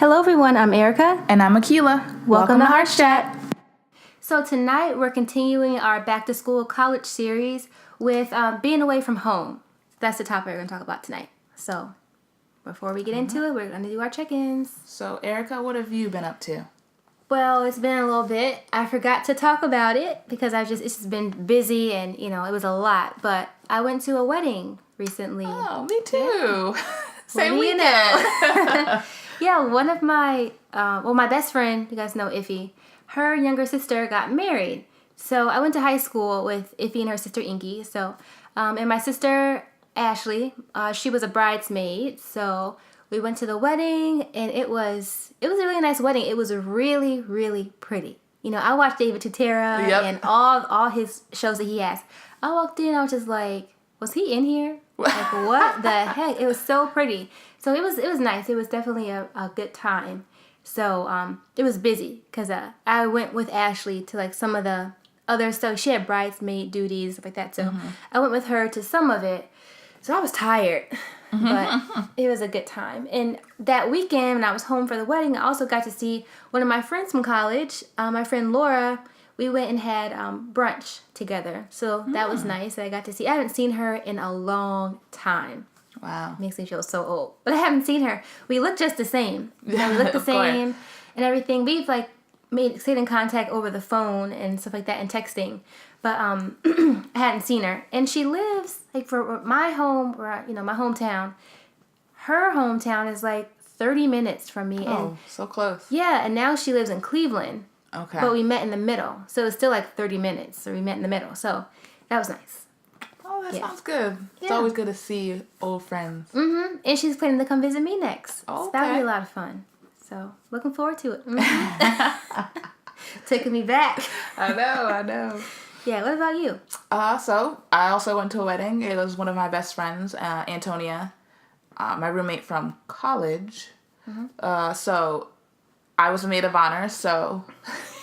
Hello everyone, I'm Erica. And I'm Akilah. Welcome to HeartsChat. So tonight we're continuing our back to school college series with being away from home. That's the topic we're going to talk about tonight. So before we get into it, we're going to do our check-ins. So Erica, what have you been up to? Well, it's been a little bit. I forgot to talk about it because it's just been busy and, it was a lot. But I went to a wedding recently. Oh, me too. Yeah. Same weekend. Yeah, one of my, my best friend, you guys know Iffy, her younger sister got married. So I went to high school with Iffy and her sister Inky. So, and my sister Ashley, she was a bridesmaid. So we went to the wedding, and it was a really nice wedding. It was really, really pretty. I watched David Tutera and all his shows that he has. I walked in, I was just like, was he in here? Like, what the heck? It was so pretty. So it was nice. It was definitely a good time. So it was busy because I went with Ashley to like some of the other stuff. She had bridesmaid duties, stuff like that. So I went with her to some of it. So I was tired, but it was a good time. And that weekend when I was home for the wedding, I also got to see one of my friends from college, my friend Laura. We went and had brunch together. So that was nice. I got to see. I haven't seen her in a long time. Wow. Makes me feel so old. But I haven't seen her. We look just the same. We look the same and everything. We've stayed in contact over the phone and stuff like that and texting. But I hadn't seen her. And she lives for my home, my hometown. Her hometown is 30 minutes from me. Oh, so close. Yeah, and now she lives in Cleveland. Okay. But we met in the middle. So it's still 30 minutes. So we met in the middle. So that was nice. Oh, that sounds good. It's always good to see old friends. Mm-hmm. And she's planning to come visit me next. Oh, so that'll be a lot of fun. So looking forward to it. Taking me back. I know. Yeah, what about you? So I also went to a wedding. It was one of my best friends, Antonia, my roommate from college. So I was a maid of honor, so,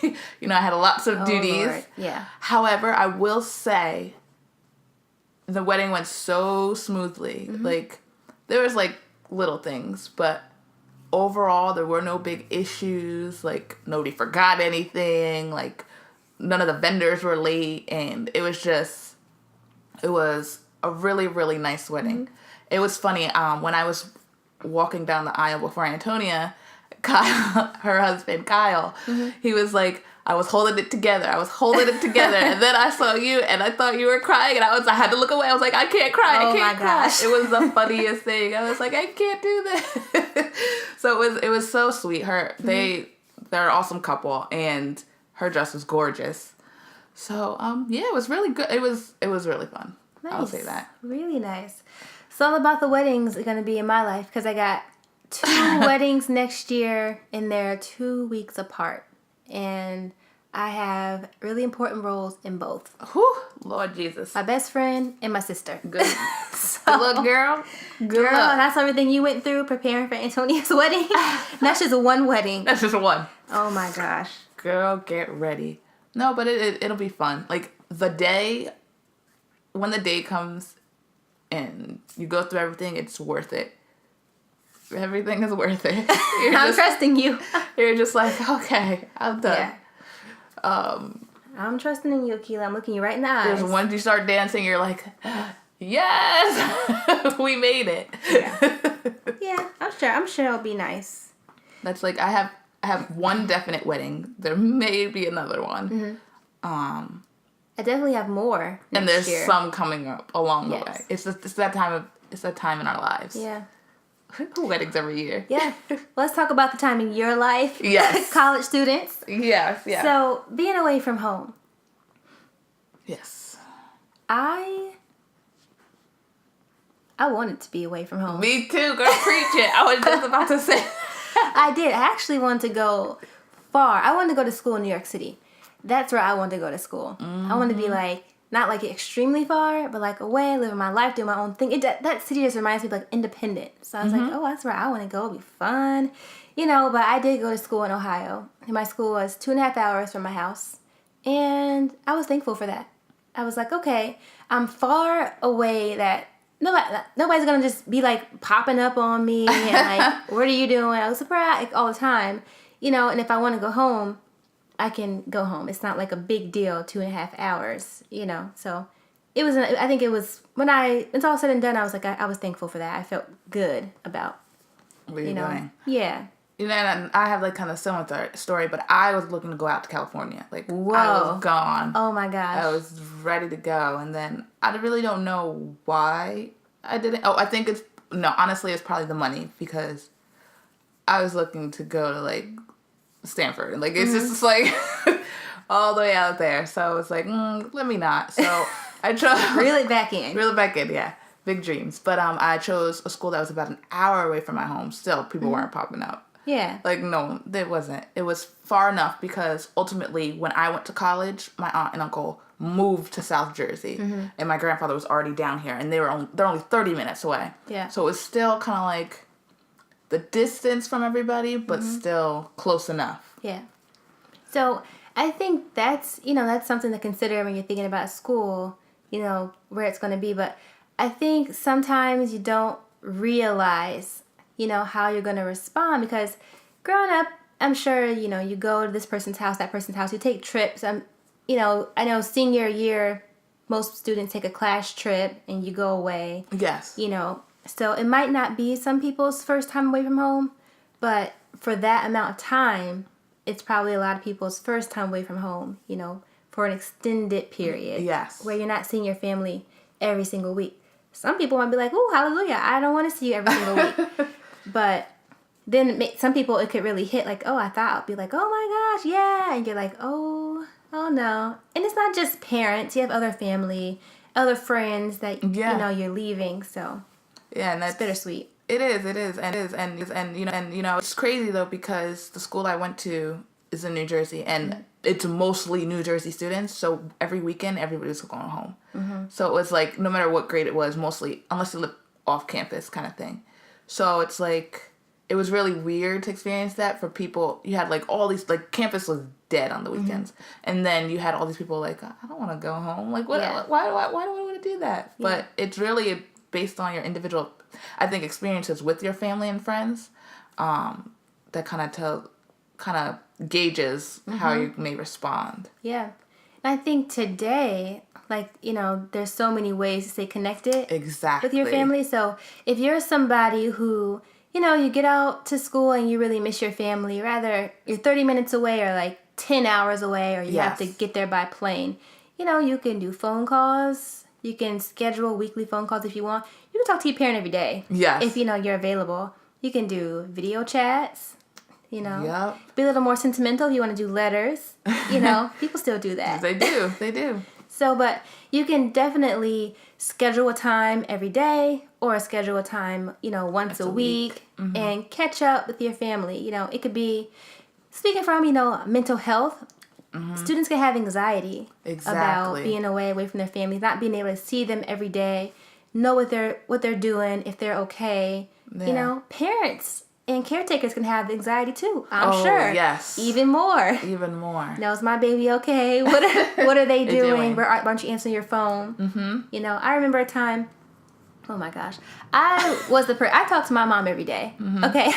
I had lots of duties. Lord. Yeah. However, I will say the wedding went so smoothly. There was, little things, but overall, there were no big issues. Nobody forgot anything. None of the vendors were late, and it was a really, really nice wedding. It was funny, when I was walking down the aisle before Antonia, Kyle, her husband, Kyle, he was like, I was holding it together. And then I saw you, and I thought you were crying, and I had to look away. I was like, I can't cry. I can't cry. Gosh. It was the funniest thing. I was like, I can't do this. So it was so sweet. They're an awesome couple, and her dress was gorgeous. So it was really good. It was really fun. Nice. I'll say that. Really nice. So all about the weddings are going to be in my life because I got 2 weddings next year, and they're 2 weeks apart. And I have really important roles in both. Whew, Lord Jesus. My best friend and my sister. Good. Good luck, girl. Good luck. That's everything you went through preparing for Antonia's wedding. That's just one wedding. That's just one. Oh my gosh. Girl, get ready. No, but it'll be fun. When the day comes and you go through everything, it's worth it. Everything is worth it. I'm trusting you. You're just like, okay, I'm done. Yeah. I'm trusting in you, Akilah. I'm looking you right in the eyes. Because once you start dancing, you're like, yes, we made it. Yeah, I'm sure it'll be nice. That's I have one definite wedding. There may be another one. I definitely have more next and there's year. some coming up along the way. It's that time in our lives. Yeah. Weddings every year. Yeah. Let's talk about the time in your life. Yes. College students. Yes. Yeah. So being away from home. Yes. I wanted to be away from home. Me too, girl. Preach it. I was just about to say. I did. I actually wanted to go far. I wanted to go to school in New York City. That's where I wanted to go to school. I wanted to be not extremely far, but away, living my life, doing my own thing. That city just reminds me of independent. So I was like, oh, that's where I want to go. It'll be fun. But I did go to school in Ohio. And my school was 2.5 hours from my house. And I was thankful for that. I was like, okay, I'm far away that nobody's gonna just be like popping up on me and like, what are you doing? I was surprised all the time, and if I want to go home, I can go home. It's not like a big deal, 2.5 hours, so I think it was, when it's all said and done, I was like, I was thankful for that. I felt good about, what you're doing. Yeah. And I have like kind of similar story, but I was looking to go out to California. Like, whoa. I was gone. Oh my gosh. I was ready to go. And then I really don't know why I didn't. Oh, I think honestly, it's probably the money, because I was looking to go to like Stanford. And like, it's just like all the way out there. So it's like, let me not. So I chose. Reel it back in. Yeah. Big dreams. But I chose a school that was about an hour away from my home. Still, people weren't popping up. Yeah. Like, no, it wasn't. It was far enough, because ultimately when I went to college, my aunt and uncle moved to South Jersey, and my grandfather was already down here, and they're only 30 minutes away. Yeah. So it was still kind of like the distance from everybody, but still close enough. Yeah. So I think that's something to consider when you're thinking about school, where it's going to be. But I think sometimes you don't realize how you're going to respond, because growing up, I'm sure, you go to this person's house, that person's house, you take trips. I know senior year, most students take a class trip and you go away. Yes. So it might not be some people's first time away from home, but for that amount of time, it's probably a lot of people's first time away from home, for an extended period. Yes. Where you're not seeing your family every single week. Some people might be like, oh, hallelujah, I don't want to see you every single week. But then some people, it could really hit like, oh, I thought I'd be like, oh my gosh, yeah. And you're like, oh no. And it's not just parents. You have other family, other friends that, you're leaving. So yeah, and that's it's bittersweet. It is. And it's crazy though, because the school I went to is in New Jersey, and it's mostly New Jersey students. So every weekend, everybody was going home. So it was like, no matter what grade it was, mostly, unless you live off campus kind of thing. So it's like, it was really weird to experience that for people. You had like all these, like, campus was dead on the weekends. And then you had all these people like, I don't want to go home. Like, why do I want to do that? Yeah. But it's really based on your individual, I think, experiences with your family and friends, that kind of gauges how you may respond. Yeah. And I think today, like, there's so many ways to stay connected. Exactly. With your family. So if you're somebody who, you get out to school and you really miss your family, rather you're 30 minutes away or like 10 hours away, or you have to get there by plane, you can do phone calls. You can schedule weekly phone calls if you want. You can talk to your parent every day. Yes. If, you're available. You can do video chats. Yep. Be a little more sentimental if you want to do letters. People still do that. They do. So, but you can definitely schedule a time every day, or schedule a time, once a week. And catch up with your family. It could be, speaking from, mental health. Students can have anxiety about being away from their families, not being able to see them every day, know what they're doing, if they're okay. Yeah. Parents and caretakers can have anxiety too. I'm sure. Yes. Even more. Is my baby okay? What are they doing? Why aren't you answering your phone? I remember a time. Oh my gosh, I was I talked to my mom every day. Okay,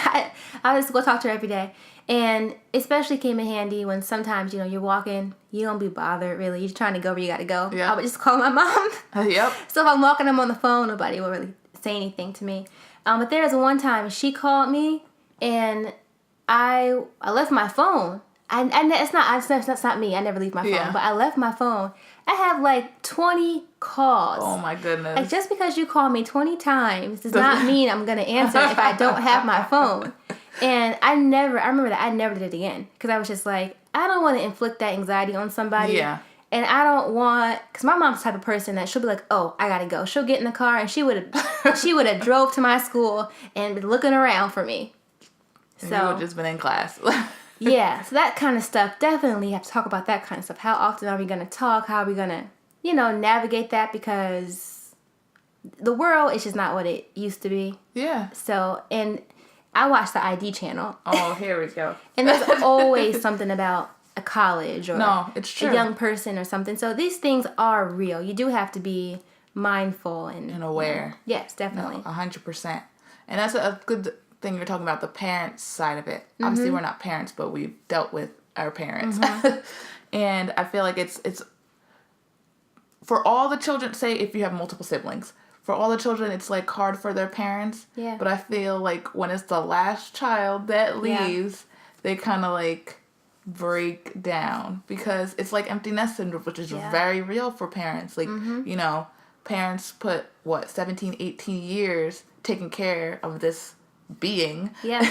I just go talk to her every day, and especially came in handy when sometimes you're walking, you don't be bothered really. You're trying to go where you got to go. I would just call my mom. Yep. So if I'm walking, I'm on the phone. Nobody will really say anything to me. But there was one time she called me, and I left my phone. It's not me. I never leave my phone, but I left my phone. I have like 20 calls. Oh my goodness. Like, just because you call me 20 times does not mean I'm going to answer if I don't have my phone. And I remember that I never did it again, because I was just like, I don't want to inflict that anxiety on somebody. Yeah. And I don't want, because my mom's the type of person that she'll be like, oh, I gotta go. She'll get in the car and she would have drove to my school and been looking around for me. So you would have just been in class. Yeah, so that kind of stuff, definitely have to talk about that kind of stuff. How often are we going to talk? How are we going to, navigate that? Because the world is just not what it used to be. Yeah. So, and I watch the ID channel. Oh, here we go. And there's always something about a college or no, it's true. a young person or something. So these things are real. You do have to be mindful and aware. Yes, definitely. 100%. And that's a good thing you're talking about, the parents side of it. Obviously, we're not parents, but we've dealt with our parents. And I feel like it's for all the children, say if you have multiple siblings, for all the children, it's like hard for their parents. Yeah. But I feel like when it's the last child that leaves, they kind of like break down because it's like empty nest syndrome, which is very real for parents. Like, you know, parents put 17, 18 years taking care of this being. Yeah.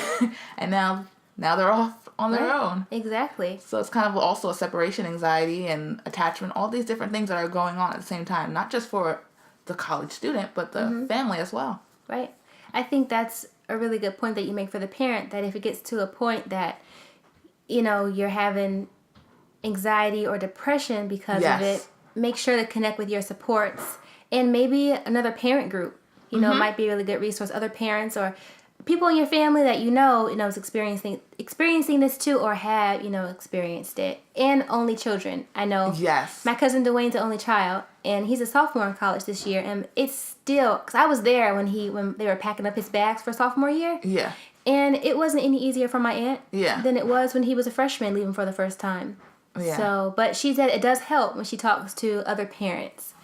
And now they're off on their own. Exactly. So it's kind of also a separation anxiety and attachment, all these different things that are going on at the same time, not just for the college student, but the family as well. Right. I think that's a really good point that you make for the parent, that if it gets to a point that, you know, you're having anxiety or depression because of it, make sure to connect with your supports and maybe another parent group. You know, it might be a really good resource. Other parents or people in your family that you know is experiencing this too, or have, you know, experienced it. And only children. I know. Yes. My cousin Dwayne's the only child, and he's a sophomore in college this year, and it's still, because I was there when they were packing up his bags for sophomore year. Yeah. And it wasn't any easier for my aunt than it was when he was a freshman leaving for the first time. Yeah. So, but she said it does help when she talks to other parents.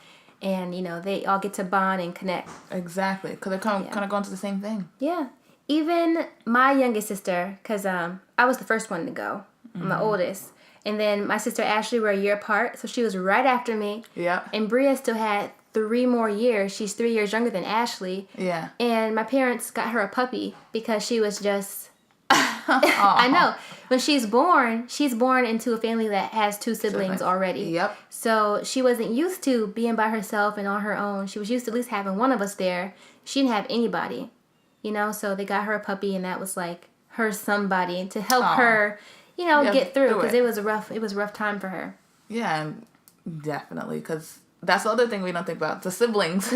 And, you know, they all get to bond and connect. Exactly. Because they're kind of going to the same thing. Yeah. Even my youngest sister, because I was the first one to go. I'm the oldest. And then my sister Ashley were a year apart. So she was right after me. Yeah. And Bria still had 3 more years. She's 3 years younger than Ashley. Yeah. And my parents got her a puppy because she was just... I know. When she's born into a family that has 2 siblings already. Yep. So she wasn't used to being by herself and on her own. She was used to at least having one of us there. She didn't have anybody, you know. So they got her a puppy, and that was like her somebody to help her, you know, get through, because it was a rough time for her. Yeah, definitely. Because that's the other thing we don't think about, the siblings,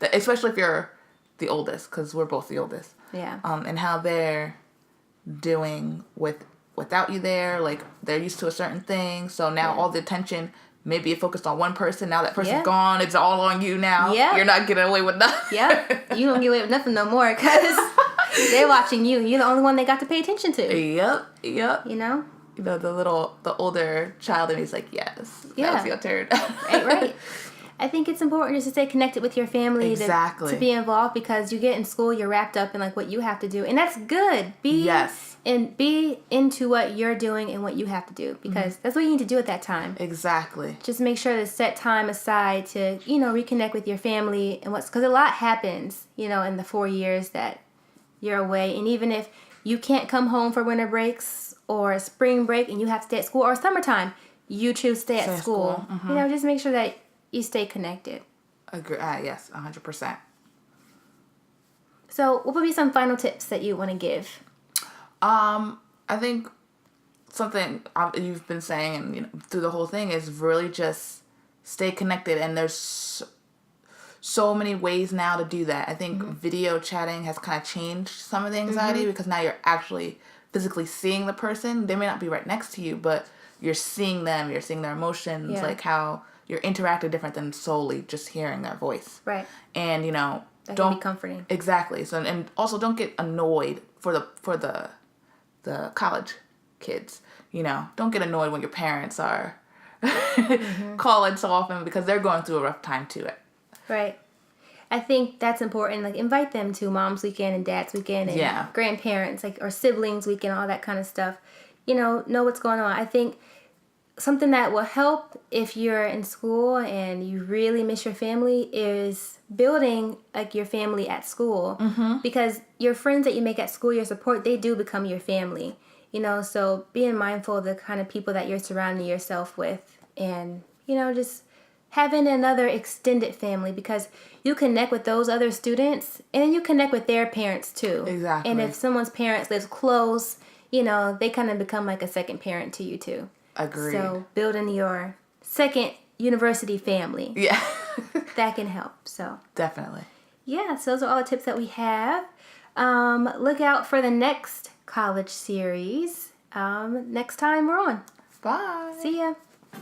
especially if you're the oldest, because we're both the oldest. Yeah. And how they're doing without you there. Like, they're used to a certain thing, so now all the attention, maybe it focused on one person, now that person's gone, it's all on you now. Yeah. You're not getting away with nothing. You don't get away with nothing no more, because they're watching you. You're the only one they got to pay attention to. Yep. You know, the older child in me is like, yes, that's your turn. right. I think it's important just to stay connected with your family, to be involved, because you get in school, you're wrapped up in like what you have to do, and that's good. Be into what you're doing and what you have to do, because that's what you need to do at that time. Exactly. Just make sure to set time aside to, you know, reconnect with your family and because a lot happens, you know, in the 4 years that you're away, and even if you can't come home for winter breaks or spring break and you have to stay at school, or summertime, you choose to stay at school. You know, just make sure that you stay connected. Agree. Yes, 100%. So, what would be some final tips that you want to give? I think something you've been saying, and, you know, through the whole thing, is really just stay connected. And there's so many ways now to do that. I think video chatting has kind of changed some of the anxiety, because now you're actually physically seeing the person. They may not be right next to you, but you're seeing them. You're seeing their emotions, like how you're interacting different than solely just hearing their voice. Right. And, you know, that can be comforting. Exactly. So, and also don't get annoyed for the college kids. You know, don't get annoyed when your parents are calling so often, because they're going through a rough time too. Right. I think that's important. Like, invite them to mom's weekend and dad's weekend and grandparents, like, or siblings weekend, all that kind of stuff. You know what's going on. I think something that will help if you're in school and you really miss your family is building like your family at school, because your friends that you make at school, your support, they do become your family, you know. So being mindful of the kind of people that you're surrounding yourself with, and, you know, just having another extended family, because you connect with those other students and then you connect with their parents too. Exactly. And if someone's parents lives close, you know, they kind of become like a second parent to you too. Agreed. So building your second university family. Yeah. That can help. So definitely. Yeah, so those are all the tips that we have. Look out for the next college series next time we're on. Bye. See ya.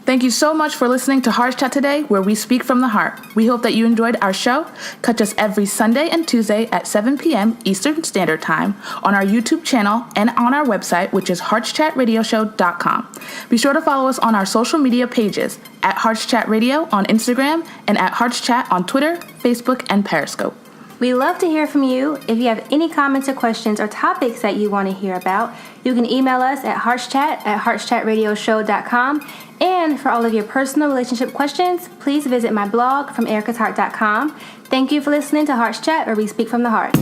Thank you so much for listening to HeartsChat today, where we speak from the heart. We hope that you enjoyed our show. Catch us every Sunday and Tuesday at 7 p.m. Eastern Standard Time on our YouTube channel and on our website, which is heartschatradioshow.com. Be sure to follow us on our social media pages at HeartsChat Radio on Instagram and at HeartsChat on Twitter, Facebook, and Periscope. We love to hear from you. If you have any comments or questions or topics that you want to hear about, you can email us at heartschat@heartschatradioshow.com. And for all of your personal relationship questions, please visit my blog from ericasheart.com. Thank you for listening to HeartsChat, where we speak from the heart.